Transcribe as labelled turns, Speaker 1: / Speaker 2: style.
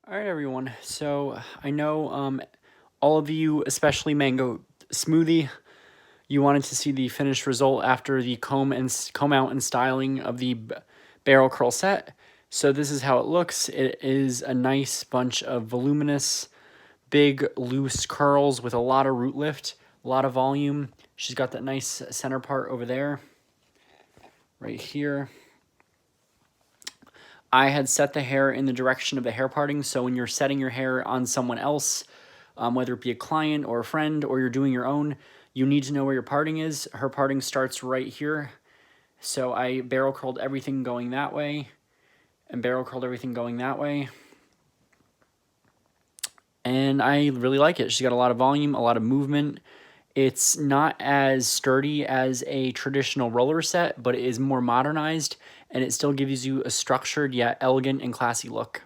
Speaker 1: All right, everyone. So I know all of you, especially Mango Smoothie, you wanted to see the finished result after the comb out and styling of the barrel curl set. So this is how it looks. It is a nice bunch of voluminous, big, loose curls with a lot of root lift, a lot of volume. She's got that nice center part over there, right here. I had set the hair in the direction of the hair parting, so when you're setting your hair on someone else, whether it be a client or a friend or you're doing your own, you need to know where your parting is. Her parting starts right here. So I barrel curled everything going that way and barrel curled everything going that way. And I really like it. She's got a lot of volume, a lot of movement. It's not as sturdy as a traditional roller set, but it is more modernized, and it still gives you a structured yet elegant and classy look.